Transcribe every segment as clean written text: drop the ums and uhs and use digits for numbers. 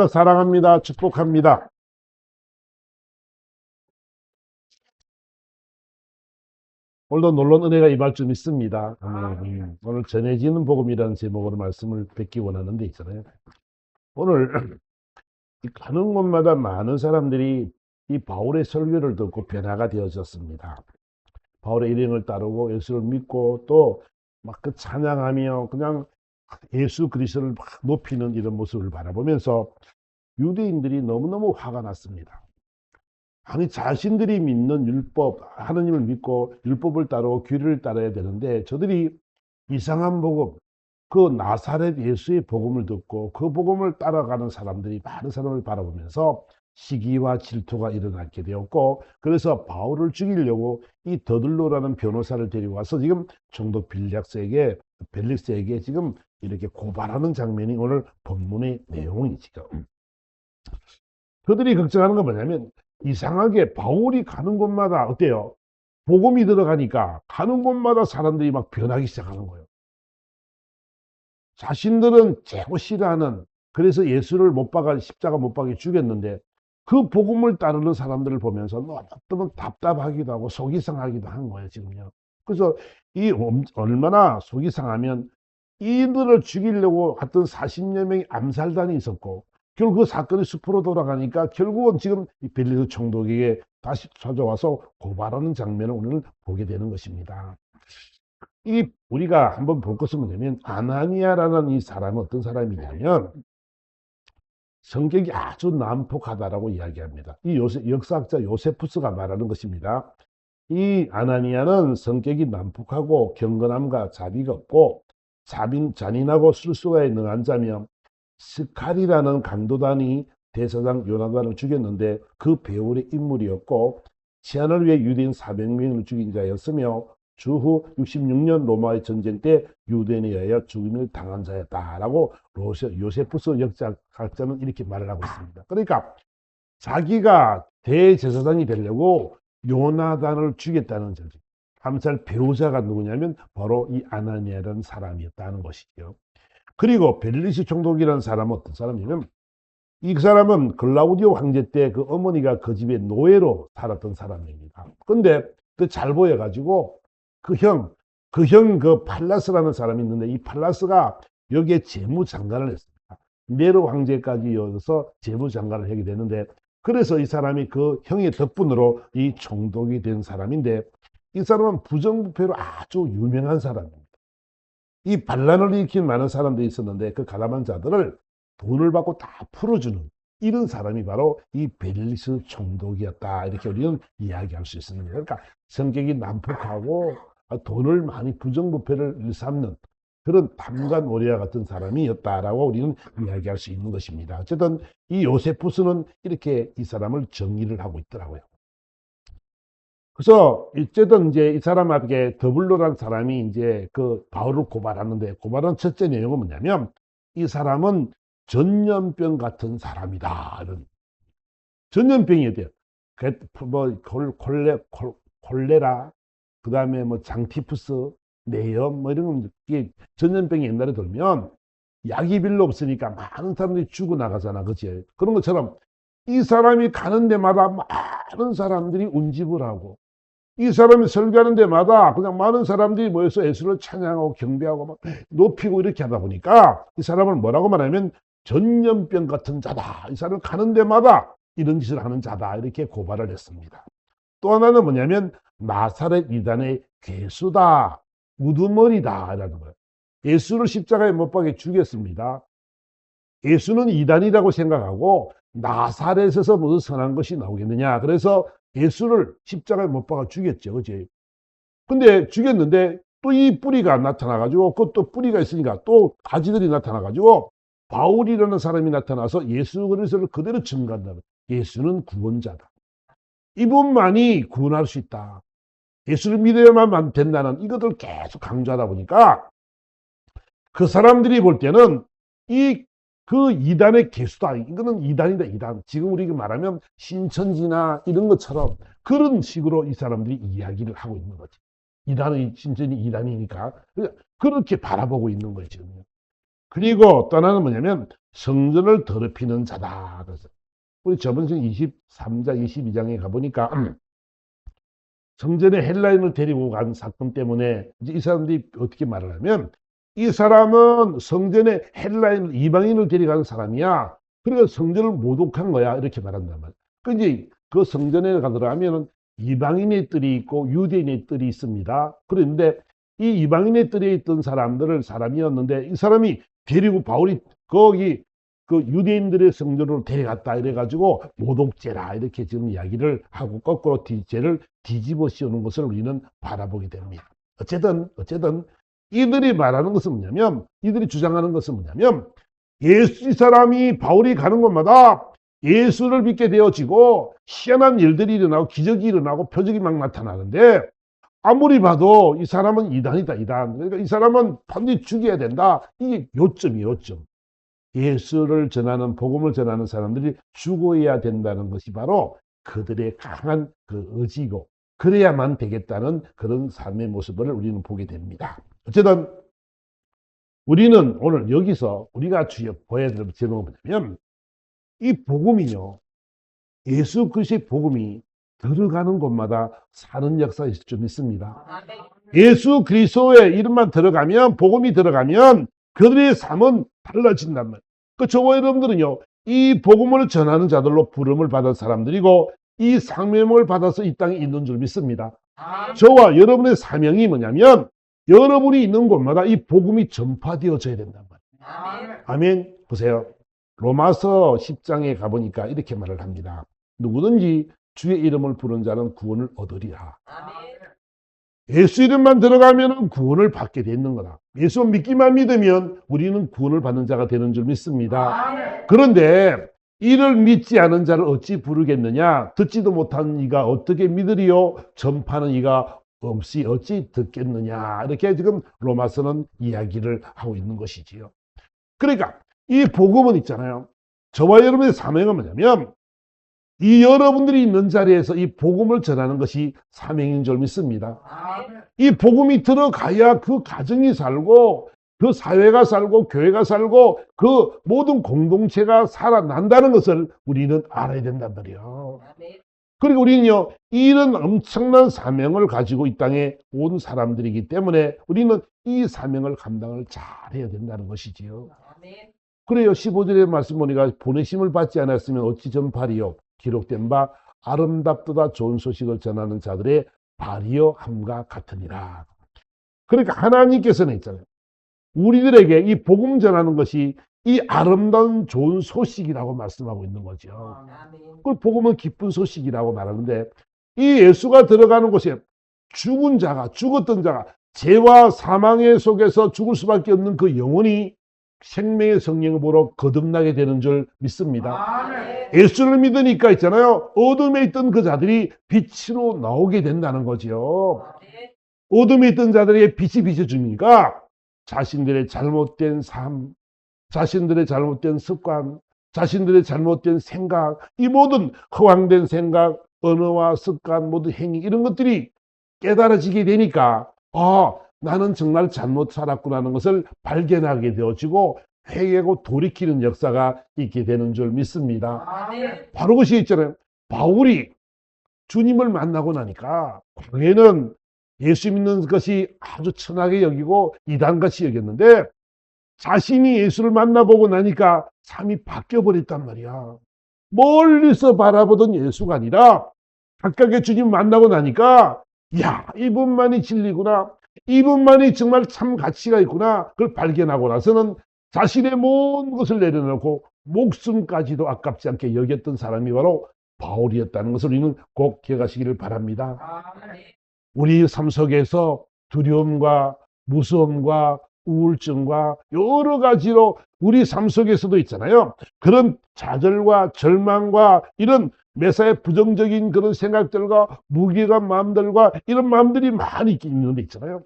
사랑합니다. 축복합니다. 오늘도 놀라운 은혜가 임할 줄 믿습니다. 오늘 전해지는 복음이라는 제목으로 말씀을 뵙기 원하는 데 있잖아요. 오늘 이 가는 곳마다 많은 사람들이 이 바울의 설교를 듣고 변화가 되어졌습니다. 바울의 일행을 따르고 예수를 믿고 또 막 그 찬양하며 그냥 예수 그리스도를 막 높이는 이런 모습을 바라보면서 유대인들이 너무너무 화가 났습니다. 아니 자신들이 믿는 율법, 하느님을 믿고 율법을 따르고 규례를 따라야 되는데 저들이 이상한 복음, 그 나사렛 예수의 복음을 듣고 그 복음을 따라가는 사람들이 많은 사람을 바라보면서 시기와 질투가 일어나게 되었고, 그래서 바울을 죽이려고 이 더들로라는 변호사를 데리고 와서 지금 총독 벨릭스에게 지금 이렇게 고발하는 장면이 오늘 본문의 내용이 지금. 그들이 걱정하는 건 뭐냐면 이상하게 바울이 가는 곳마다 어때요? 복음이 들어가니까 가는 곳마다 사람들이 막 변하기 시작하는 거예요. 자신들은 최고 싫어하는, 그래서 예수를 못 박아 십자가 못 박아 죽였는데 그 복음을 따르는 사람들을 보면서 너무 답답하기도 하고 속이 상하기도 한 거예요 지금요. 그래서 이 얼마나 속이 상하면 이들을 죽이려고 했던 40여 명의 암살단이 있었고, 결국 그 사건이 숲으로 돌아가니까 결국은 지금 이 벨리스 총독에게 다시 찾아와서 고발하는 장면을 오늘 보게 되는 것입니다. 이 우리가 한번 볼 것은 뭐냐면 아나니아라는 이 사람은 어떤 사람이냐면 성격이 아주 난폭하다라고 이야기합니다. 이 역사학자 요세푸스가 말하는 것입니다. 이 아나니아는 성격이 난폭하고 경건함과 자비가 없고 잔인하고 술수가에 능한 자며 스칼이라는 강도단이 대사장 요나단을 죽였는데 그 배후의 인물이었고, 치안을 위해 유대인 400명을 죽인 자였으며 주후 66년 로마의 전쟁 때 유대인에 의하여 죽임을 당한 자였다라고 요세푸스 역사학자는 이렇게 말을 하고 있습니다. 그러니까 자기가 대제사장이 되려고 요나단을 죽였다는 거죠. 암살 배우자가 누구냐면 바로 이 아나니아라는 사람이었다는 것이죠. 그리고 벨리스 총독이라는 사람은 어떤 사람이냐면 이 사람은 글라우디오 황제 때 그 어머니가 그 집의 노예로 살았던 사람입니다. 근데 그 잘 보여가지고 그 팔라스라는 사람이 있는데 이 팔라스가 여기에 재무장관을 했습니다. 네로 황제까지 이어서 재무장관을 하게 되는데, 그래서 이 사람이 그 형의 덕분으로 이 총독이 된 사람인데, 이 사람은 부정부패로 아주 유명한 사람입니다. 이 반란을 일으킨 많은 사람들이 있었는데 그 가담한 자들을 돈을 받고 다 풀어주는 이런 사람이 바로 이 벨리스 총독이었다, 이렇게 우리는 이야기할 수 있습니다. 그러니까 성격이 난폭하고 돈을 많이 부정부패를 일삼는 그런 탐관오리와 같은 사람이었다라고 우리는 이야기할 수 있는 것입니다. 어쨌든 이 요세푸스는 이렇게 이 사람을 정의를 하고 있더라고요. 그래서 어쨌든 이제 이 사람에게 더블로라는 사람이 이제 그 바울을 고발하는데, 고발한 첫째 내용은 뭐냐면 이 사람은 전염병 같은 사람이다. 이런 전염병이 돼요. 뭐 콜레라, 그 다음에 뭐 장티푸스, 뇌염 뭐 이런 게 전염병이 옛날에 돌면 약이 별로 없으니까 많은 사람들이 죽어나가잖아, 그치? 그런 것처럼 이 사람이 가는 데마다 많은 사람들이 운집을 하고, 이 사람이 설교하는 데마다 그냥 많은 사람들이 모여서 예수를 찬양하고 경배하고 막 높이고 이렇게 하다 보니까 이 사람을 뭐라고 말하면 전염병 같은 자다. 이 사람은 가는 데마다 이런 짓을 하는 자다. 이렇게 고발을 했습니다. 또 하나는 뭐냐면 나사렛 이단의 괴수다, 우두머리다 라는 거예요. 예수를 십자가에 못 박아 죽였습니다. 예수는 이단이라고 생각하고 나사렛에서 무슨 선한 것이 나오겠느냐. 그래서 예수를 십자가에 못 박아 죽였죠. 그치? 근데 죽였는데 또 이 뿌리가 나타나가지고, 그것도 뿌리가 있으니까 또 가지들이 나타나가지고 바울이라는 사람이 나타나서 예수 그리스도를 그대로 증거한다. 예수는 구원자다. 이분만이 구원할 수 있다. 예수를 믿어야만 된다는 이것을 계속 강조하다 보니까 그 사람들이 볼 때는 그 이단의 개수다. 이거는 이단이다, 이단. 지금 우리가 말하면 신천지나 이런 것처럼 그런 식으로 이 사람들이 이야기를 하고 있는 거지. 이단의 신천지 이단이니까 그렇게 바라보고 있는 거예요, 지금. 그리고 또 하나는 뭐냐면 성전을 더럽히는 자다. 그래서 우리 저번 주 23장, 22장에 가보니까 성전에 헬라인을 데리고 간 사건 때문에 이제 이 사람들이 어떻게 말을 하면 이 사람은 성전에 헬라인, 이방인을 데려간 사람이야. 그러니까 성전을 모독한 거야. 이렇게 말한단 말이야. 그 이제 그 성전에 가더라면 이방인의 뜰이 있고 유대인의 뜰이 있습니다. 그런데 이 이방인의 뜰에 있던 사람이었는데 이 사람이 데리고 바울이 거기 그 유대인들의 성전으로 데려갔다 이래가지고 모독죄라 이렇게 지금 이야기를 하고 거꾸로 죄를 뒤집어 씌우는 것을 우리는 바라보게 됩니다. 어쨌든 이들이 말하는 것은 뭐냐면 이들이 주장하는 것은 뭐냐면 예수 이 사람이 바울이 가는 곳마다 예수를 믿게 되어지고 희한한 일들이 일어나고 기적이 일어나고 표적이 막 나타나는데 아무리 봐도 이 사람은 이단이다 이단. 그러니까 이 사람은 반드시 죽여야 된다. 이게 요점이에요. 요점. 예수를 전하는 복음을 전하는 사람들이 죽어야 된다는 것이 바로 그들의 강한 그 의지고 그래야만 되겠다는 그런 삶의 모습을 우리는 보게 됩니다. 어쨌든 우리는 오늘 여기서 우리가 보여야 될 제목은 뭐냐면 이 복음이요. 예수 그리스도의 복음이 들어가는 곳마다 사는 역사가 있을 줄 믿습니다. 예수 그리스도의 이름만 들어가면 복음이 들어가면 그들의 삶은 달라진단 말이에요. 그 저와 여러분들은요. 이 복음을 전하는 자들로 부름을 받은 사람들이고 이 사명을 받아서 이 땅에 있는 줄 믿습니다. 저와 여러분의 사명이 뭐냐면 여러분이 있는 곳마다 이 복음이 전파되어져야 된단 말이에요. 아멘. 보세요. 로마서 10장에 가보니까 이렇게 말을 합니다. 누구든지 주의 이름을 부른 자는 구원을 얻으리라. 예수 이름만 들어가면 구원을 받게 되는 거다. 예수 믿기만 믿으면 우리는 구원을 받는 자가 되는 줄 믿습니다. 그런데 이를 믿지 않은 자를 어찌 부르겠느냐? 듣지도 못한 이가 어떻게 믿으리요? 전파는 이가 없이 어찌 듣겠느냐? 이렇게 지금 로마서는 이야기를 하고 있는 것이지요. 그러니까 이 복음은 있잖아요. 저와 여러분의 사명은 뭐냐면 이 여러분들이 있는 자리에서 이 복음을 전하는 것이 사명인 줄 믿습니다. 이 복음이 들어가야 그 가정이 살고 그 사회가 살고 교회가 살고 그 모든 공동체가 살아난다는 것을 우리는 알아야 된단 말이에요. 그리고 우리는요, 이런 엄청난 사명을 가지고 이 땅에 온 사람들이기 때문에 우리는 이 사명을 감당을 잘해야 된다는 것이지요. 그래요. 15절의 말씀 보니까 보내심을 받지 않았으면 어찌 전파리요. 기록된 바 아름답도다 좋은 소식을 전하는 자들의 발이요 함과 같으니라. 그러니까 하나님께서는 있잖아요. 우리들에게 이 복음 전하는 것이 이 아름다운 좋은 소식이라고 말씀하고 있는 거죠. 그걸 복음은 기쁜 소식이라고 말하는데 이 예수가 들어가는 곳에 죽었던 자가 죄와 사망의 속에서 죽을 수밖에 없는 그 영혼이 생명의 성령으로 거듭나게 되는 줄 믿습니다. 예수를 믿으니까 있잖아요. 어둠에 있던 그 자들이 빛으로 나오게 된다는 거죠. 어둠에 있던 자들에게 빛이 비춰주니까 자신들의 잘못된 삶, 자신들의 잘못된 습관, 자신들의 잘못된 생각, 이 모든 허황된 생각, 언어와 습관, 모든 행위 이런 것들이 깨달아지게 되니까 나는 정말 잘못 살았구나는 것을 발견하게 되어지고 회개하고 돌이키는 역사가 있게 되는 줄 믿습니다. 바로 그것이 있잖아요. 바울이 주님을 만나고 나니까 광야는 예수 믿는 것이 아주 천하게 여기고 이단같이 여겼는데 자신이 예수를 만나보고 나니까 삶이 바뀌어버렸단 말이야. 멀리서 바라보던 예수가 아니라 가깝게 주님 만나고 나니까 야, 이분만이 진리구나. 이분만이 정말 참 가치가 있구나. 그걸 발견하고 나서는 자신의 모든 것을 내려놓고 목숨까지도 아깝지 않게 여겼던 사람이 바로 바울이었다는 것을 우리는 꼭 기억하시기를 바랍니다. 우리 삶 속에서 두려움과 무서움과 우울증과 여러 가지로 우리 삶 속에서도 있잖아요. 그런 좌절과 절망과 이런 매사에 부정적인 그런 생각들과 무기력한 마음들과 이런 마음들이 많이 있는데 있잖아요.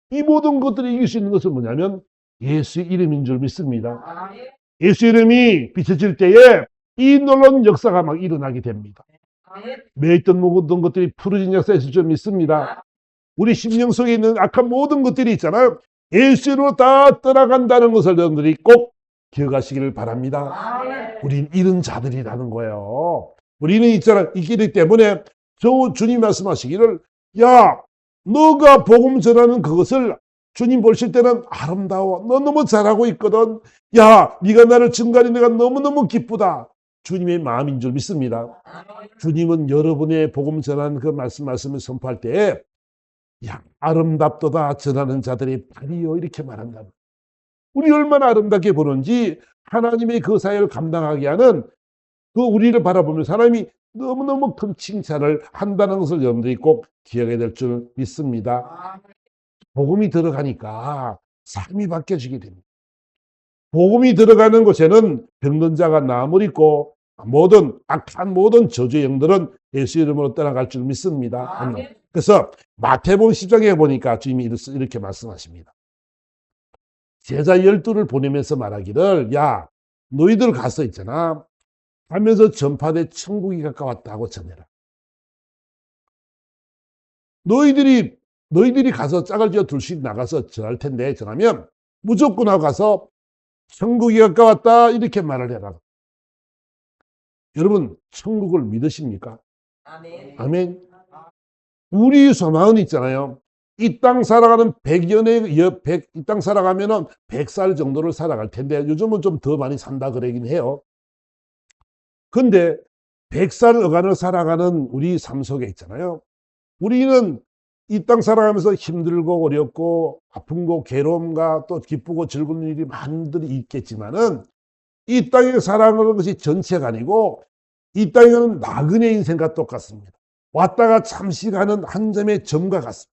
이 모든 것들을 이길 수 있는 것은 뭐냐면 예수의 이름인 줄 믿습니다. 예수 이름이 비춰질 때에 이 놀라운 역사가 막 일어나게 됩니다. 매있던 모든 것들이 풀어진 역사가 있을 줄 믿습니다. 우리 심령 속에 있는 악한 모든 것들이 있잖아요. 예수로 다 떠나간다는 것을 여러분들이 꼭 기억하시기를 바랍니다. 우린 이런 자들이라는 거예요. 우리는 있기 때문에 주님 말씀하시기를, 야, 너가 복음 전하는 그것을 주님 보실 때는 아름다워. 너 너무 잘하고 있거든. 야, 네가 나를 증거하니 내가 너무너무 기쁘다. 주님의 마음인 줄 믿습니다. 주님은 여러분의 복음 전하는 그 말씀을 선포할 때에, 야, 아름답도다 전하는 자들의 발이요, 이렇게 말한다. 우리 얼마나 아름답게 보는지 하나님의 그 사역을 감당하게 하는 그 우리를 바라보면 사람이 너무너무 큰 칭찬을 한다는 것을 여러분들이 꼭 기억해야 될 줄 믿습니다. 복음이 들어가니까 삶이 바뀌어지게 됩니다. 복음이 들어가는 곳에는 병든 자가 나음을 입고 악한 모든 저주의 영들은 예수 이름으로 떠나갈 줄 믿습니다. 그래서 마태복음 10장에 보니까 주님이 이렇게 말씀하십니다. 제자 12를 보내면서 말하기를, 야, 너희들 가서 있잖아. 하면서 전파대 천국이 가까웠다고 전해라. 너희들이 가서 짝을 지어 둘씩 나가서 전할 텐데, 전하면 무조건 하고 가서 천국이 가까웠다, 이렇게 말을 해라. 여러분, 천국을 믿으십니까? 아멘. 아멘. 우리 소망은 있잖아요. 이 땅 살아가는 이 땅 살아가면은 100살 정도를 살아갈 텐데, 요즘은 좀 더 많이 산다 그러긴 해요. 근데 100살 어간을 살아가는 우리 삶 속에 있잖아요. 우리는 이 땅 살아가면서 힘들고 어렵고 아픔과 괴로움과 또 기쁘고 즐거운 일이 많이들이 있겠지만은, 이 땅에 살아가는 것이 전체가 아니고 이 땅에는 나그네 인생과 똑같습니다. 왔다가 잠시 가는 한 점의 점과 같습니다.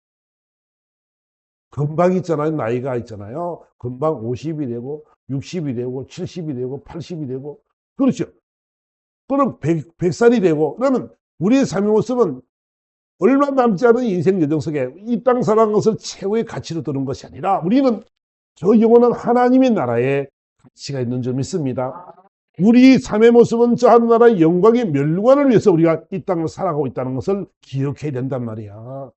금방 있잖아요. 나이가 있잖아요. 금방 50이 되고 60이 되고 70이 되고 80이 되고, 그렇죠. 그럼 100살이 되고, 그러면 우리의 삶의 모습은 얼마 남지 않은 인생 여정 속에 이 땅 살아가는 것을 최후의 가치로 두는 것이 아니라 우리는 저 영원한 하나님의 나라에 가치가 있는 줄 믿습니다. 우리 삶의 모습은 저 하나님의 영광의 멸류관을 위해서 우리가 이 땅을 살아가고 있다는 것을 기억해야 된단 말이야.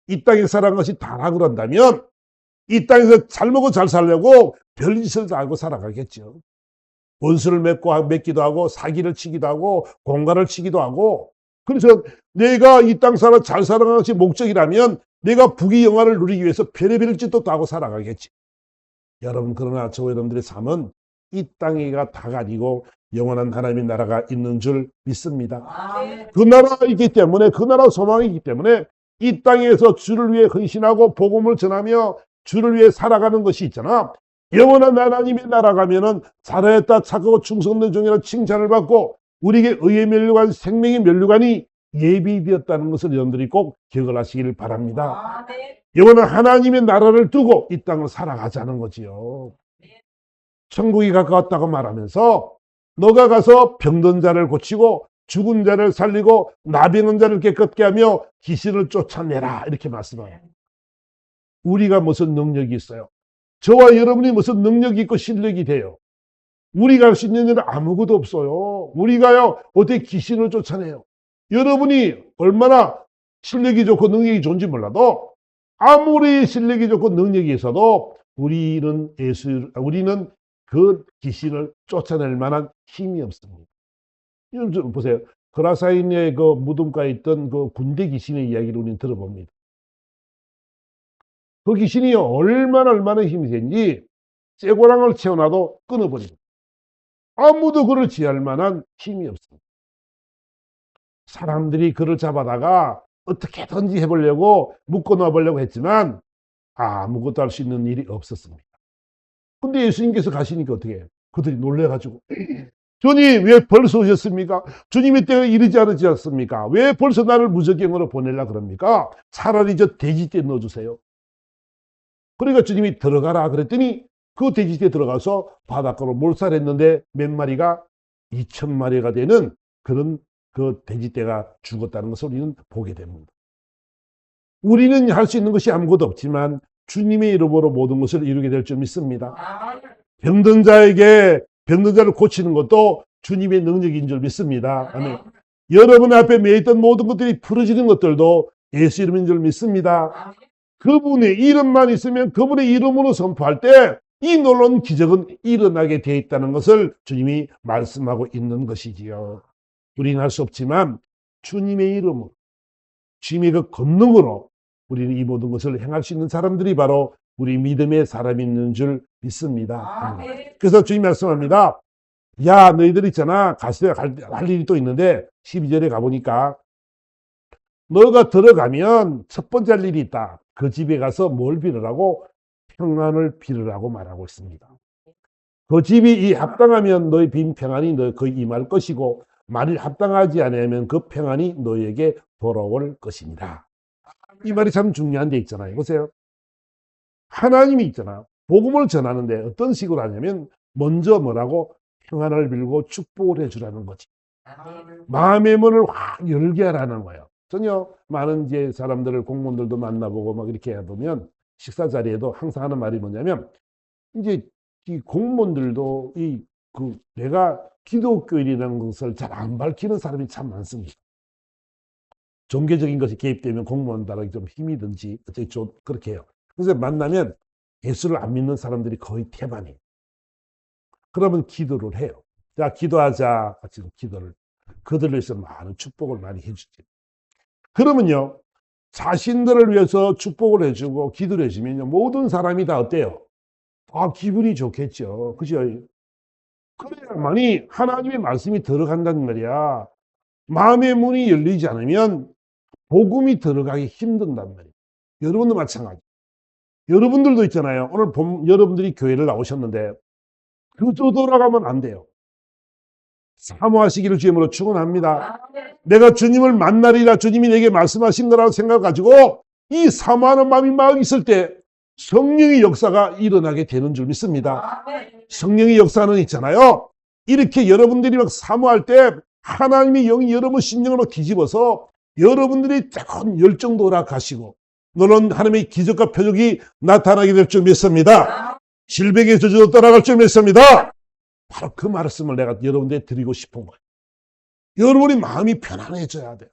이 땅에 살아가는 것이 다라고 한다면 이 땅에서 잘 먹고 잘 살려고 별짓을 다 하고 살아가겠죠. 원수를 맺기도 하고 사기를 치기도 하고 공갈을 치기도 하고, 그래서 내가 이 땅 잘 살아가는 것이 목적이라면 내가 부귀 영화를 누리기 위해서 별의별 짓도 다 하고 살아가겠지. 여러분, 그러나 저 여러분들의 삶은 이 땅이가 다가 아니고 영원한 하나님의 나라가 있는 줄 믿습니다. 그 나라이기 때문에, 그 나라 소망이기 때문에 이 땅에서 주를 위해 헌신하고 복음을 전하며 주를 위해 살아가는 것이 있잖아. 영원한 하나님의 나라 가면은 잘하였다 착하고 충성된 종이라 칭찬을 받고 우리에게 의의 멸류관, 생명의 멸류관이 예비되었다는 것을 여러분들이 꼭 기억을 하시기를 바랍니다. 영원한 하나님의 나라를 두고 이 땅을 살아가자는 거지요. 천국이 가까웠다고 말하면서 너가 가서 병든 자를 고치고 죽은 자를 살리고 나병은 자를 깨끗게 하며 귀신을 쫓아내라, 이렇게 말씀해요. 우리가 무슨 능력이 있어요? 저와 여러분이 무슨 능력이 있고 실력이 돼요? 우리가 할 수 있는 일은 아무것도 없어요. 우리가요, 어떻게 귀신을 쫓아내요? 여러분이 얼마나 실력이 좋고 능력이 좋은지 몰라도, 아무리 실력이 좋고 능력이 있어도 우리는 그 귀신을 쫓아낼 만한 힘이 없습니다. 여러분 좀 보세요. 그라사인의 그 무덤가에 있던 그 군대 귀신의 이야기를 우리는 들어봅니다. 그 귀신이 얼마나 힘이 센지 쇠고랑을 채워놔도 끊어버립니다. 아무도 그를 지할 만한 힘이 없습니다. 사람들이 그를 잡아다가 어떻게든지 해보려고 묶어놔보려고 했지만 아무것도 할 수 있는 일이 없었습니다. 근데 예수님께서 가시니까 어떻게 해요? 그들이 놀래가지고 주님 왜 벌써 오셨습니까? 주님의 때가 이르지 않지 않습니까? 왜 벌써 나를 무적경으로 보내려고 그럽니까? 차라리 저 돼지떼에 넣어주세요. 그러니까 주님이 들어가라 그랬더니 그 돼지떼에 들어가서 바닷가로 몰살했는데 몇 마리가 2,000마리가 되는 그런 그 돼지떼가 죽었다는 것을 우리는 보게 됩니다. 우리는 할 수 있는 것이 아무것도 없지만 주님의 이름으로 모든 것을 이루게 될 줄 믿습니다. 병든 자를 고치는 것도 주님의 능력인 줄 믿습니다. 아멘. 여러분 앞에 매있던 모든 것들이 풀어지는 것들도 예수 이름인 줄 믿습니다. 그분의 이름만 있으면 그분의 이름으로 선포할 때 이 놀라운 기적은 일어나게 되어 있다는 것을 주님이 말씀하고 있는 것이지요. 우리는 할 수 없지만 주님의 이름으로, 주님의 그 권능으로 우리는 이 모든 것을 행할 수 있는 사람들이 바로 우리 믿음의 사람이 있는 줄 믿습니다. 그래서 주님 말씀합니다. 야, 너희들 있잖아. 가서 할 일이 또 있는데 12절에 가보니까 너가 들어가면 첫 번째 할 일이 있다. 그 집에 가서 뭘 빌으라고? 평안을 빌으라고 말하고 있습니다. 그 집이 합당하면 너희 빈 평안이 너 거의 임할 것이고 만일 합당하지 않으면 그 평안이 너에게 돌아올 것입니다. 이 말이 참 중요한 데 있잖아요. 보세요. 하나님이 있잖아. 복음을 전하는데 어떤 식으로 하냐면 먼저 뭐라고? 평안을 빌고 축복을 해주라는 거지. 마음의 문을 확 열게 하라는 거예요. 전혀 많은 이제 사람들을 공무원들도 만나보고 막 이렇게 해보면 식사 자리에도 항상 하는 말이 뭐냐면 이제 이 공무원들도 내가 기독교인이라는 것을 잘 안 밝히는 사람이 참 많습니다. 종교적인 것이 개입되면 공무원 따라 좀 힘이 든지 어떻게 좀 그렇게 해요. 그래서 만나면 예수를 안 믿는 사람들이 거의 태반이에요. 그러면 기도를 해요. 자, 기도하자. 같이 기도를. 그들을 위해서 많은 축복을 많이 해주지. 그러면요, 자신들을 위해서 축복을 해주고 기도를 해주면요, 모든 사람이 다 어때요? 아, 기분이 좋겠죠. 그죠? 그래야만이 하나님의 말씀이 들어간다는 말이야. 마음의 문이 열리지 않으면 복음이 들어가기 힘든단 말이에요. 여러분도 마찬가지. 여러분들도 있잖아요. 오늘 여러분들이 교회를 나오셨는데 그저 돌아가면 안 돼요. 사모하시기를 주님으로 축원합니다. 내가 주님을 만나리라 주님이 내게 말씀하신 거라고 생각 가지고 이 사모하는 마음이 막 있을 때 성령의 역사가 일어나게 되는 줄 믿습니다. 성령의 역사는 있잖아요. 이렇게 여러분들이 막 사모할 때 하나님의 영이 여러분 심령으로 뒤집어서 여러분들이 뜨거운 열정도 오락하시고 너는 하나님의 기적과 표적이 나타나게 될 줄 믿습니다. 질병의 저주도 떠나갈 줄 믿습니다. 바로 그 말씀을 내가 여러분들에게 드리고 싶은 거예요. 여러분이 마음이 편안해져야 돼요.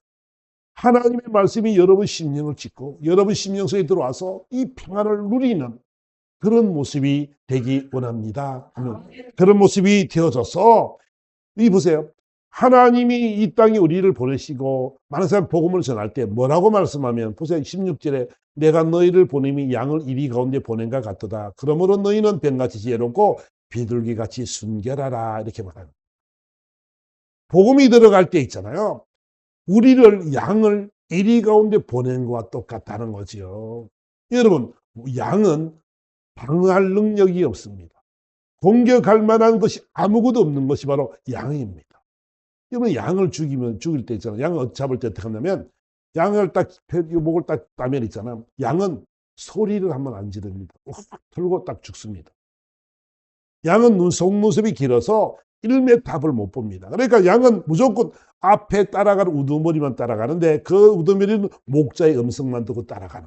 하나님의 말씀이 여러분 심령을 찢고 여러분 심령 속에 들어와서 이 평안을 누리는 그런 모습이 되기 원합니다. 그런 모습이 되어져서 이 보세요. 하나님이 이 땅에 우리를 보내시고 많은 사람 복음을 전할 때 뭐라고 말씀하면 보세요. 16절에 내가 너희를 보냄이 양을 이리 가운데 보낸 것 같도다. 그러므로 너희는 뱀같이 지혜롭고 비둘기같이 순결하라 이렇게 말합니다. 복음이 들어갈 때 있잖아요. 우리를 양을 이리 가운데 보낸 것과 똑같다는 거지요. 여러분, 양은 방어할 능력이 없습니다. 공격할 만한 것이 아무것도 없는 것이 바로 양입니다. 여러분, 양을 죽일 때 있잖아요. 양을 잡을 때 어떻게 하냐면 양을 딱 목을 딱 따면 있잖아요. 양은 소리를 한번 안 지릅니다. 확 들고 딱 죽습니다. 양은 속눈썹이 길어서 1m 앞을 못 봅니다. 그러니까 양은 무조건 앞에 따라가는 우두머리만 따라가는데 그 우두머리는 목자의 음성만 듣고 따라가는.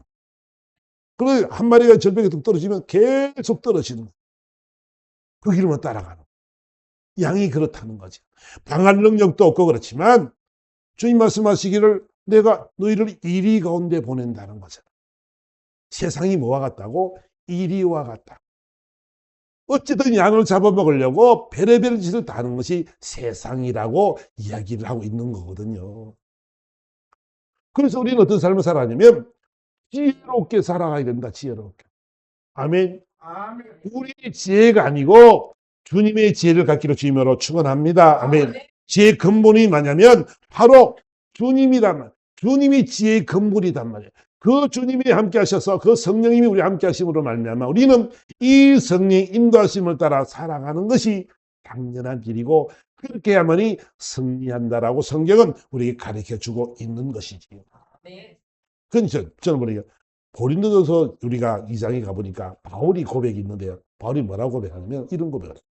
그래서 한 마리가 절벽에 뚝 떨어지면 계속 떨어지는 거예요. 그 길만 따라가는. 양이 그렇다는 거죠. 방할 능력도 없고 그렇지만 주님 말씀하시기를 내가 너희를 이리 가운데 보낸다는 거잖아요. 세상이 뭐와 같다고? 이리와 같다. 어쨌든 양을 잡아먹으려고 별의별 짓을 다 하는 것이 세상이라고 이야기를 하고 있는 거거든요. 그래서 우리는 어떤 삶을 살아가냐면 지혜롭게 살아가야 된다. 지혜롭게. 아멘. 우리의 지혜가 아니고 주님의 지혜를 갖기로 주님으로 축원합니다. 아멘. 지혜의 근본이 뭐냐면 바로 주님이란 말. 주님이 지혜의 근본이란 말이에요. 그 주님이 함께 하셔서 그 성령님이 우리 함께 하심으로 말미암아 우리는 이 성령의 인도하심을 따라 살아가는 것이 당연한 길이고 그렇게 해야만이 승리한다라고 성경은 우리에게 가르쳐주고 있는 것이지요. 그러니까 저는 보니까 고린도전서 우리가 2장에 가보니까 바울이 고백이 있는데요. 바울이 뭐라고 고백하냐면 이런 고백을 해요.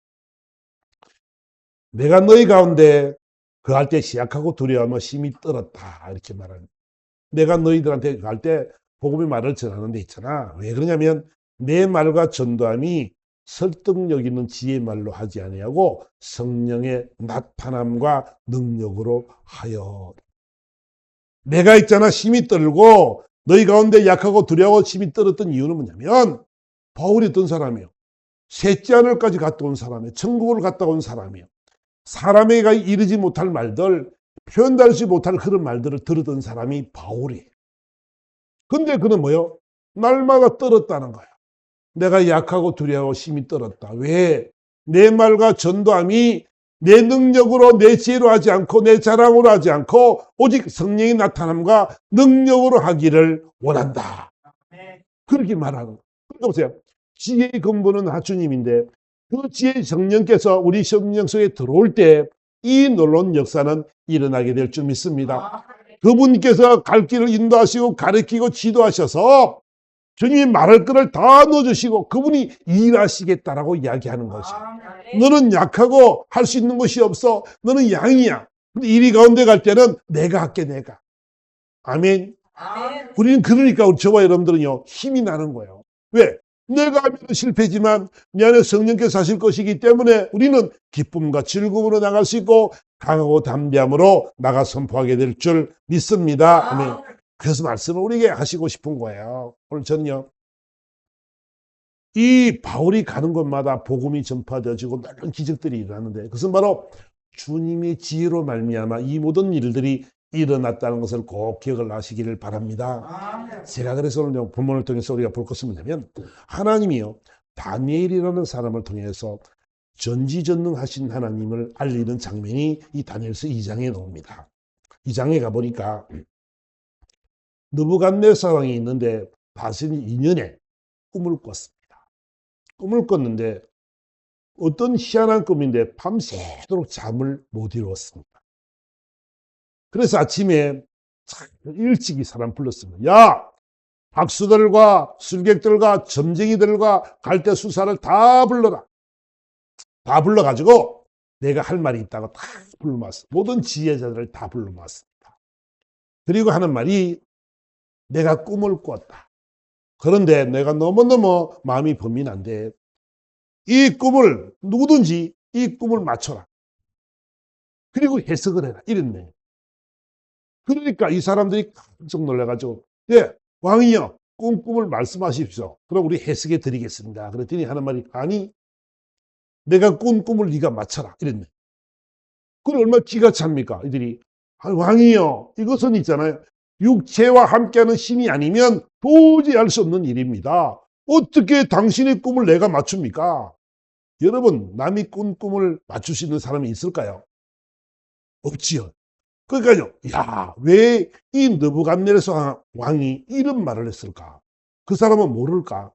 내가 너희 가운데 그할 때 시약하고 두려워하며 심히 떨었다 이렇게 말합니다. 내가 너희들한테 갈 때 복음의 말을 전하는 데 있잖아. 왜 그러냐면 내 말과 전도함이 설득력 있는 지혜의 말로 하지 아니하고 성령의 나타남과 능력으로 하여. 내가 있잖아 심히 떨고 너희 가운데 약하고 두려워 심히 떨었던 이유는 뭐냐면 바울이 어떤 사람이에요? 셋째 하늘까지 갔다 온 사람이에요. 천국을 갔다 온 사람이에요. 사람에게 이르지 못할 말들, 표현하지 못할 그런 말들을 들었던 사람이 바울이에요. 근데 그는 뭐요? 날마다 떨었다는 거야. 내가 약하고 두려워 심히 떨었다. 왜? 내 말과 전도함이 내 능력으로 내 지혜로 하지 않고 내 자랑으로 하지 않고 오직 성령의 나타남과 능력으로 하기를 원한다. 그렇게 말하는 거예요. 그러니까 보세요. 지혜의 근본은 하주님인데 그 지혜의 성령께서 우리 심령 속에 들어올 때 이 놀라운 역사는 일어나게 될 줄 믿습니다. 그분께서 갈 길을 인도하시고 가르치고 지도하셔서 주님이 말할 거를 다 넣어주시고 그분이 일하시겠다라고 이야기하는 것이죠. 너는 약하고 할 수 있는 것이 없어. 너는 양이야. 근데 이리 가운데 갈 때는 내가 할게, 내가. 아멘. 우리는 그러니까 저와 여러분들은요, 힘이 나는 거예요. 왜? 내가 하면 실패지만 내 안에 성령께서 하실 것이기 때문에 우리는 기쁨과 즐거움으로 나갈 수 있고 강하고 담대함으로 나가 선포하게 될 줄 믿습니다. 아멘. 그래서 말씀을 우리에게 하시고 싶은 거예요. 오늘 저는요, 이 바울이 가는 곳마다 복음이 전파되어지고 놀라운 기적들이 일어나는데 그것은 바로 주님의 지혜로 말미암아 이 모든 일들이 일어났다는 것을 꼭 기억을 하시기를 바랍니다. 제가 그래서 오늘 본문을 통해서 우리가 볼 것은 뭐냐면 하나님이요, 다니엘이라는 사람을 통해서 전지전능하신 하나님을 알리는 장면이 이 다니엘서 2장에 나옵니다. 2장에 가보니까 느부갓네살 왕이 있는데 다스린 2년에 꿈을 꿨습니다. 꿈을 꿨는데 어떤 희한한 꿈인데 밤새도록 잠을 못 이루었습니다. 그래서 아침에 일찍 이 사람 불렀습니다. 야! 박수들과 술객들과 점쟁이들과 갈대수사를 다 불러라. 다 불러가지고 내가 할 말이 있다고 다 불러모았습니다. 모든 지혜자들을 다 불러모았습니다. 그리고 하는 말이 내가 꿈을 꿨다. 그런데 내가 너무너무 마음이 범민한데 이 꿈을 누구든지 이 꿈을 맞춰라. 그리고 해석을 해라. 이랬네. 그러니까 이 사람들이 깜짝 놀라가지고 예, 왕이여 꿈을 말씀하십시오. 그럼 우리 해석해 드리겠습니다. 그랬더니 하는 말이 아니 내가 꾼 꿈을 네가 맞춰라. 이랬네. 그럼 얼마나 기가 찹니까? 이들이 왕이여 이것은 있잖아요. 육체와 함께하는 신이 아니면 도저히 알 수 없는 일입니다. 어떻게 당신의 꿈을 내가 맞춥니까? 여러분 남이 꾼 꿈을 맞출 수 있는 사람이 있을까요? 없지요. 그러니까요. 야, 왜 이 느부갓네살 왕이 이런 말을 했을까? 그 사람은 모를까?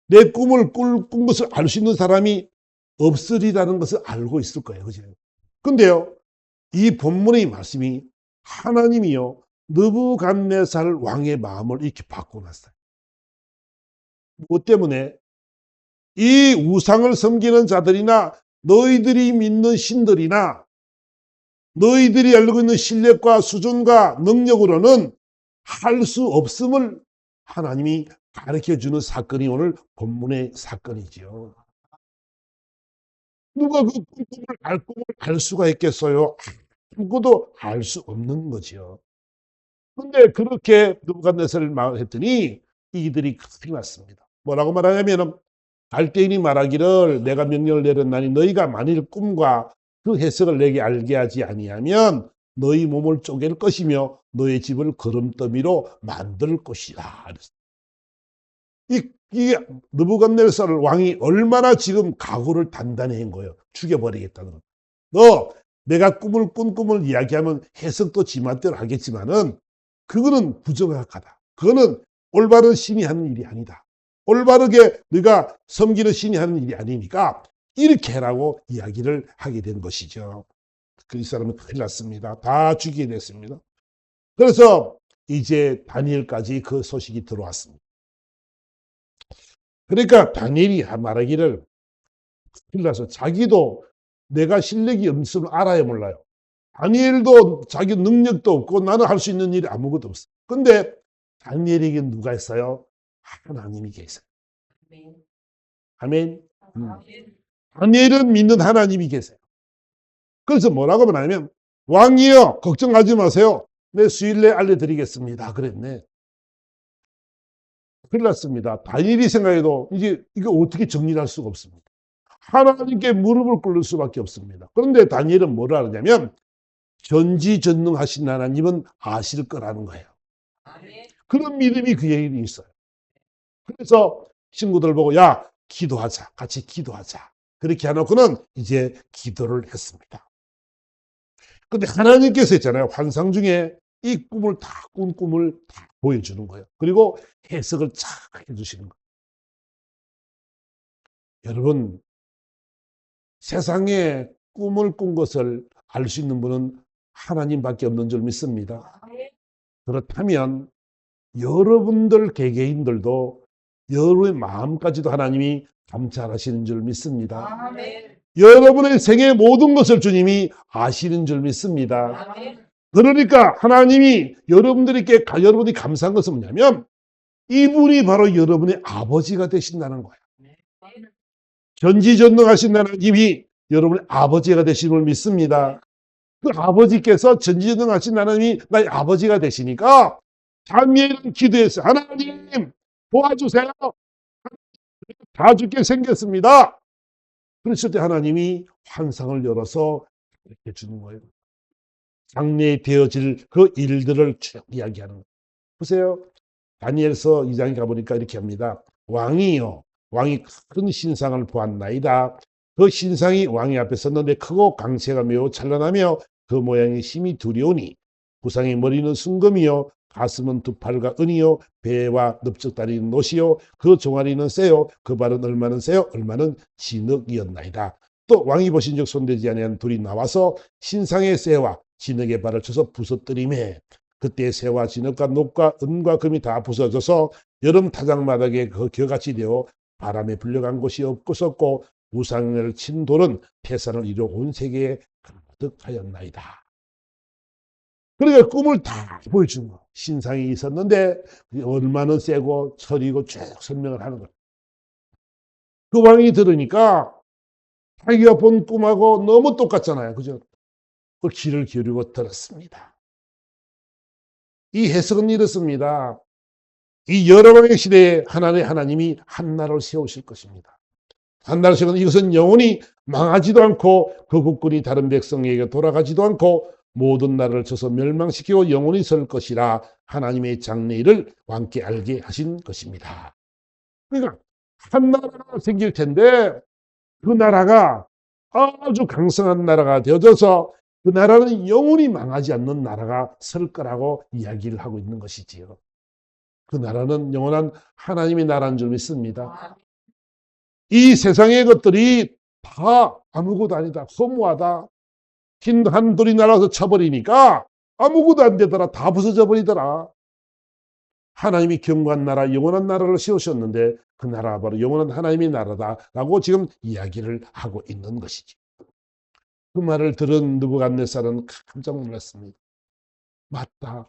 내 꿈을 꾼 것을 알 수 있는 사람이 없으리라는 것을 알고 있을 거예요. 그죠? 근데요. 이 본문의 말씀이 하나님이요. 느부갓네살 왕의 마음을 이렇게 바꿔놨어요. 무엇 때문에? 이 우상을 섬기는 자들이나 너희들이 믿는 신들이나 너희들이 알고 있는 실력과 수준과 능력으로는 할 수 없음을 하나님이 가르쳐주는 사건이 오늘 본문의 사건이지요. 누가 그 꿈을 알 수가 있겠어요? 아무것도 알 수 없는 거지요. 근데 그렇게 느부갓네살을 말했더니 이들이 급히 왔습니다. 뭐라고 말하냐면 갈대인이 말하기를 내가 명령을 내렸나니 너희가 만일 꿈과 그 해석을 내게 알게 하지 아니하면 너희 몸을 쪼갤 것이며 너희 집을 거름더미로 만들 것이다. 이 느부갓네살 왕이 얼마나 지금 각오를 단단히 한 거예요. 죽여버리겠다는 거. 너 내가 꾼 꿈을 이야기하면 해석도 지맘대로 하겠지만은 그거는 부정확하다. 그거는 올바른 신이 하는 일이 아니다. 올바르게 네가 섬기는 신이 하는 일이 아니니까 이렇게 해라고 이야기를 하게 된 것이죠. 그 이 사람은 큰일 났습니다. 다 죽이게 됐습니다. 그래서 이제 다니엘까지 그 소식이 들어왔습니다. 그러니까 다니엘이 말하기를 큰일 나서 자기도 내가 실력이 없음을 알아야 몰라요. 다니엘도 자기 능력도 없고 나는 할 수 있는 일이 아무것도 없어. 근데 다니엘에게 누가 있어요? 하나님이 계세요. 아멘. 다니엘은 믿는 하나님이 계세요. 그래서 뭐라고 말하냐면 왕이여 걱정하지 마세요. 내 수일내 알려드리겠습니다. 그랬네. 큰일 났습니다. 다니엘이 생각해도 이제 이거 어떻게 정리할 수가 없습니다. 하나님께 무릎을 꿇을 수밖에 없습니다. 그런데 다니엘은 뭐라 하냐면 전지전능하신 하나님은 아실 거라는 거예요. 그런 믿음이 그에게 있어요. 그래서 친구들 보고 야 기도하자, 같이 기도하자. 그렇게 해놓고는 이제 기도를 했습니다. 근데 하나님께서 있잖아요. 환상 중에 이 꿈을 다 꾼 꿈을 다 보여주는 거예요. 그리고 해석을 쫙 해주시는 거예요. 여러분 세상에 꿈을 꾼 것을 알 수 있는 분은 하나님밖에 없는 줄 믿습니다. 그렇다면 여러분들 개개인들도 여러분의 마음까지도 하나님이 감찰하시는 줄 믿습니다. 아멘. 여러분의 생애 모든 것을 주님이 아시는 줄 믿습니다. 아멘. 그러니까 하나님이 여러분들에게 여러분이 감사한 것은 뭐냐면 이분이 바로 여러분의 아버지가 되신다는 거예요. 전지전능하신 하나님이 여러분의 아버지가 되심을 믿습니다. 그 아버지께서 전지전능하신 하나님이 나의 아버지가 되시니까 다니엘은 기도했어요. 하나님 도와주세요. 다 죽게 생겼습니다. 그랬을 때 하나님이 환상을 열어서 이렇게 주는 거예요. 장래에 되어질 그 일들을 쭉 이야기하는 거예요. 보세요. 다니엘서 2장에 가보니까 이렇게 합니다. 왕이요. 왕이 큰 신상을 보았나이다. 그 신상이 왕의 앞에 섰는데 크고 광채가 매우 찬란하며 그 모양이 심히 두려우니 구상의 머리는 순금이요 가슴은 두 팔과 은이요 배와 넓적다리는 노시요 그 종아리는 쇠요 그 발은 얼마는 쇠요 얼마는 진흙이었나이다. 또 왕이 보신 적 손대지 아니한 둘이 나와서 신상의 쇠와 진흙의 발을 쳐서 부서뜨리매 그때 쇠와 진흙과 녹과 은과 금이 다 부서져서 여름 타작마당에 그 겨같이 되어 바람에 불려간 곳이 없었고 우상을 친 돌은 태산을 이루어 온 세계에 가득하였나이다. 그러니까 꿈을 다 보여준 거. 신상이 있었는데 얼마는 세고 철이고 쭉 설명을 하는 거예요. 그 왕이 들으니까 자기가 본 꿈하고 너무 똑같잖아요. 그죠? 그 귀를 기울이고 들었습니다. 이 해석은 이렇습니다. 이 여러분의 시대에 하나님이 한 나라를 세우실 것입니다. 한 나라를 세우는 이것은 영원히 망하지도 않고 그 국군이 다른 백성에게 돌아가지도 않고 모든 나라를 쳐서 멸망시키고 영원히 설 것이라 하나님의 장래일을 왕께 알게 하신 것입니다. 그러니까 한 나라가 생길 텐데 그 나라가 아주 강성한 나라가 되어져서 그 나라는 영원히 망하지 않는 나라가 설 거라고 이야기를 하고 있는 것이지요. 그 나라는 영원한 하나님의 나라인 줄 믿습니다. 이 세상의 것들이 다 아무것도 아니다. 허무하다. 흰 한돌이 날아서 쳐버리니까 아무것도 안 되더라. 다 부서져 버리더라. 하나님이 경고한 나라, 영원한 나라를 세우셨는데 그 나라가 바로 영원한 하나님의 나라다라고 지금 이야기를 하고 있는 것이지. 그 말을 들은 느부갓네살은 깜짝 놀랐습니다. 맞다.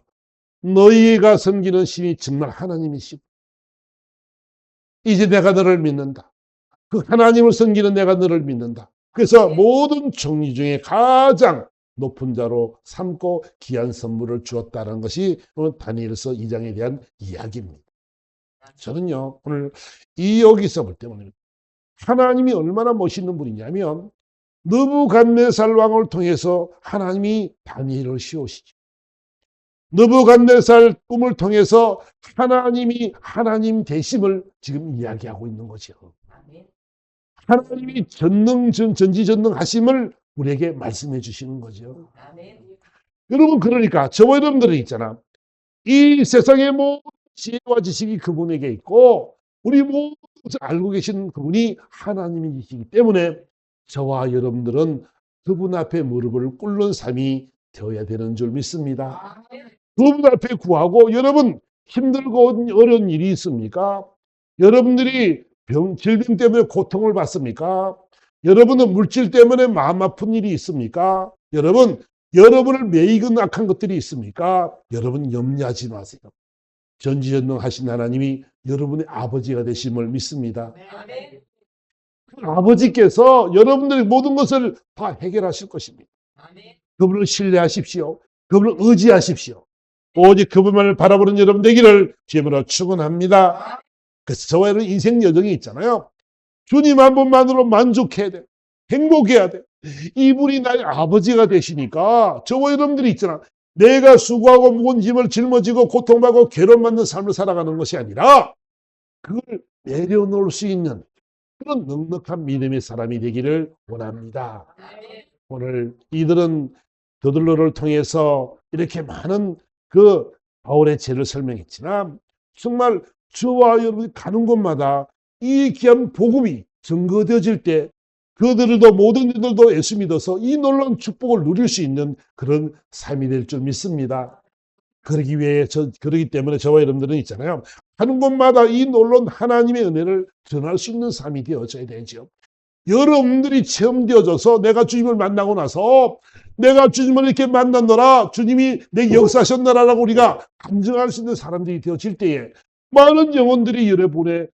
너희가 섬기는 신이 정말 하나님이시고 이제 내가 너를 믿는다. 그 하나님을 섬기는 내가 너를 믿는다. 그래서 모든 종류 중에 가장 높은 자로 삼고 귀한 선물을 주었다는 것이 오늘 다니엘서 2장에 대한 이야기입니다. 저는요 오늘 이 여기서 볼 때 하나님이 얼마나 멋있는 분이냐면 느부갓네살 왕을 통해서 하나님이 다니엘을 씌우시죠. 느부갓네살 꿈을 통해서 하나님이 하나님 되심을 지금 이야기하고 있는 거죠. 하나님이 전지전능하심을 우리에게 말씀해 주시는 거죠. 여러분 그러니까 저와 여러분들은 있잖아. 이 세상의 모든 지혜와 지식이 그분에게 있고 우리 모두 알고 계신 그분이 하나님이시기 때문에 저와 여러분들은 그분 앞에 무릎을 꿇는 삶이 되어야 되는 줄 믿습니다. 그분 앞에 구하고 여러분 힘들고 어려운 일이 있습니까? 여러분들이 질병 때문에 고통을 받습니까? 여러분은 물질 때문에 마음 아픈 일이 있습니까? 여러분을 매이건 악한 것들이 있습니까? 여러분 염려하지 마세요. 전지전능하신 하나님이 여러분의 아버지가 되심을 믿습니다. 그 아버지께서 여러분들의 모든 것을 다 해결하실 것입니다. 그분을 신뢰하십시오. 그분을 의지하십시오. 오직 그분만을 바라보는 여러분 되기를 주님으로 축원합니다. 그래서 저와 여러분 인생 여정이 있잖아요. 주님 한 분만으로 만족해야 돼. 행복해야 돼. 이분이 나의 아버지가 되시니까 저와 여러분들이 있잖아. 내가 수고하고 무거운 짐을 짊어지고 고통받고 괴로움받는 삶을 살아가는 것이 아니라 그걸 내려놓을 수 있는 그런 넉넉한 믿음의 사람이 되기를 원합니다. 오늘 이들은 더들로를 통해서 이렇게 많은 그 바울의 죄를 설명했지만 정말 저와 여러분이 가는 곳마다 이 귀한 복음이 증거되어질 때 그들도 모든 이들도 예수 믿어서 이 놀라운 축복을 누릴 수 있는 그런 삶이 될 줄 믿습니다. 그러기 때문에 저와 여러분들은 있잖아요. 가는 곳마다 이 놀라운 하나님의 은혜를 전할 수 있는 삶이 되어져야 되죠. 여러분들이 체험되어져서 내가 주님을 만나고 나서 내가 주님을 이렇게 만났노라, 주님이 내 역사하셨노라라고 우리가 감정할 수 있는 사람들이 되어질 때에 많은 영혼들이 여러분을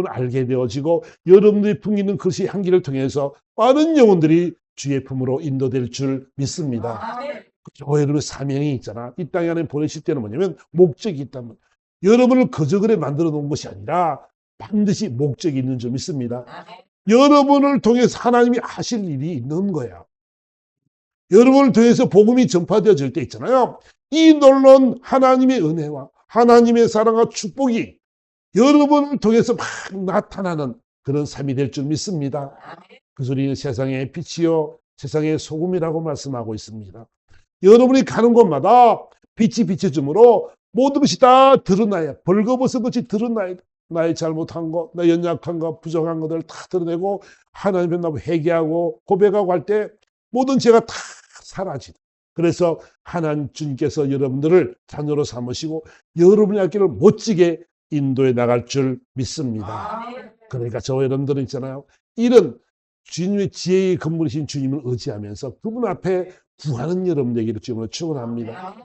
알게 되어지고 여러분들이 풍기는 글씨 향기를 통해서 많은 영혼들이 주의 품으로 인도될 줄 믿습니다. 여러분의 사명이 있잖아. 이 땅에 하나님 보내실 때는 뭐냐면 목적이 있다면 여러분을 그저 그래 만들어 놓은 것이 아니라 반드시 목적이 있는 줄 믿습니다. 여러분을 통해서 하나님이 하실 일이 있는 거야. 여러분을 통해서 복음이 전파되어질 때 있잖아요. 이 놀라운 하나님의 은혜와 하나님의 사랑과 축복이 여러분을 통해서 막 나타나는 그런 삶이 될 줄 믿습니다. 그래서 우리는 세상의 빛이요 세상의 소금이라고 말씀하고 있습니다. 여러분이 가는 곳마다 빛이 비춰줌으로 모든 것이 다 드러나야, 벌거벗은 것이 드러나야 돼. 나의 잘못한 것, 나의 연약한 것, 부정한 것들을 다 드러내고 하나님 앞에 나고 회개하고 고백하고 할 때 모든 죄가 다 사라지다. 그래서 하나님 주님께서 여러분들을 자녀로 삼으시고 여러분의 길을 멋지게 인도해 나갈 줄 믿습니다. 그러니까 저와 여러분들은 있잖아요. 이런 주님의 지혜의 근본이신 주님을 의지하면서 그분 앞에 구하는 여러분 되기를 주님으로 축원합니다.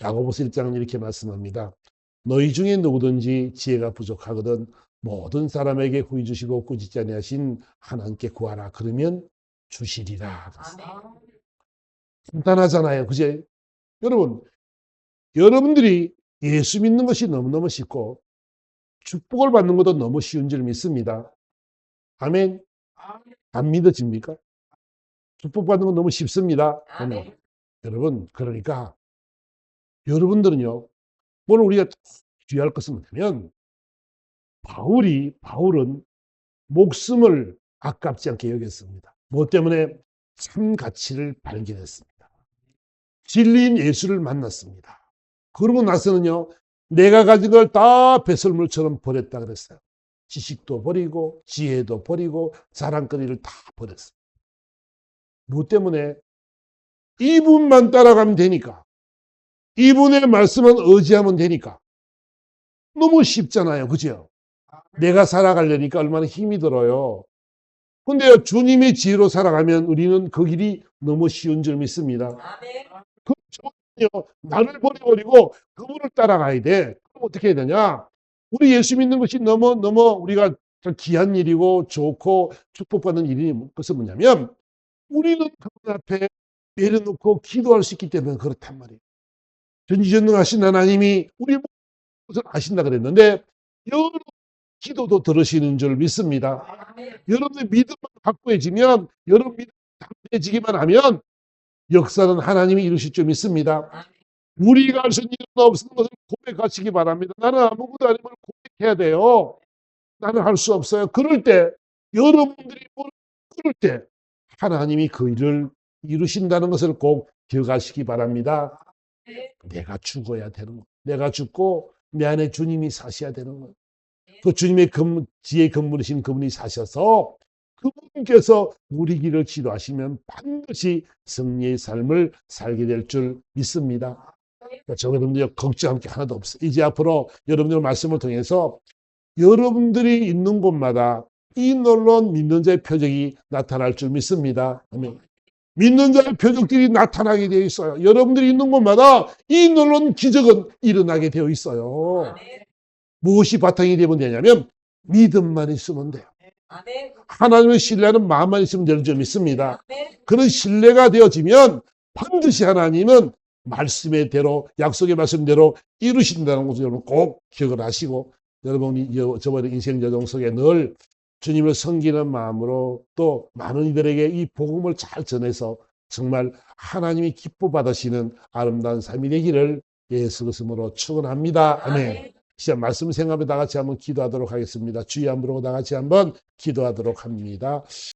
야고보서 1장은 이렇게 말씀합니다. 너희 중에 누구든지 지혜가 부족하거든 모든 사람에게 후히 주시고 꾸짖지 아니하신 하나님께 구하라. 그러면 주시리라. 간단하잖아요. 그제? 여러분들이 예수 믿는 것이 너무너무 쉽고 축복을 받는 것도 너무 쉬운 줄 믿습니다. 아멘. 안 믿어집니까? 축복 받는 건 너무 쉽습니다. 아멘. 여러분, 그러니까 여러분들은요. 오늘 우리가 주의할 것은 뭐냐면 바울은 목숨을 아깝지 않게 여겼습니다. 뭐 때문에? 참 가치를 발견했습니다. 진리인 예수를 만났습니다. 그러고 나서는요. 내가 가진 걸 다 배설물처럼 버렸다 그랬어요. 지식도 버리고 지혜도 버리고 자랑거리를 다 버렸어요. 뭐 때문에? 이분만 따라가면 되니까. 이분의 말씀은 의지하면 되니까. 너무 쉽잖아요. 그죠? 내가 살아가려니까 얼마나 힘이 들어요. 근데 주님의 지혜로 살아가면 우리는 그 길이 너무 쉬운 줄 믿습니다. 그렇죠. 나를 버려버리고 그분을 따라가야 돼. 그럼 어떻게 해야 되냐? 우리 예수 믿는 것이 너무 우리가 귀한 일이고 좋고 축복받는 일이 그것은 뭐냐면 우리는 그분 앞에 내려놓고 기도할 수 있기 때문에 그렇단 말이에요. 전지전능하신 하나님이 우리 것을 아신다 그랬는데 여러분 기도도 들으시는 줄 믿습니다. 여러분의 믿음만 확고해지면 여러분 믿음이 담대해지기만 하면 역사는 하나님이 이루실 줄 믿습니다. 우리가 할 수 있는 일은 없는 것을 고백하시기 바랍니다. 나는 아무것도 아님을 고백해야 돼요. 나는 할 수 없어요. 그럴 때 여러분들이 그럴 때 하나님이 그 일을 이루신다는 것을 꼭 기억하시기 바랍니다. 내가 죽어야 되는 거. 내가 죽고 내 안에 주님이 사셔야 되는 거예요. 그 주님의 지혜의 근본이신 그분이 사셔서 그분께서 우리 길을 지도하시면 반드시 승리의 삶을 살게 될 줄 믿습니다. 그러니까 저 여러분들 걱정할 게 하나도 없어요. 이제 앞으로 여러분들 말씀을 통해서 여러분들이 있는 곳마다 이 놀라운 믿는 자의 표적이 나타날 줄 믿습니다. 아멘. 믿는 자의 표적들이 나타나게 되어 있어요. 여러분들이 있는 곳마다 이 놀라운 기적은 일어나게 되어 있어요. 무엇이 바탕이 되면 되냐면 믿음만 있으면 돼요. 하나님의 신뢰하는 마음만 있으면 되는 줄 믿습니다. 그런 신뢰가 되어지면 반드시 하나님은 말씀의 대로 약속의 말씀대로 이루신다는 것을 여러분 꼭 기억을 하시고 여러분이 저번에 인생 여정 속에 늘 주님을 섬기는 마음으로 또 많은 이들에게 이 복음을 잘 전해서 정말 하나님이 기뻐 받으시는 아름다운 삶이 되기를 예수 그리스도로 축원합니다. 아멘. 시작 말씀 생각하며 다 같이 한번 기도하도록 하겠습니다. 주의 한번 부르고 다 같이 한번 기도하도록 합니다.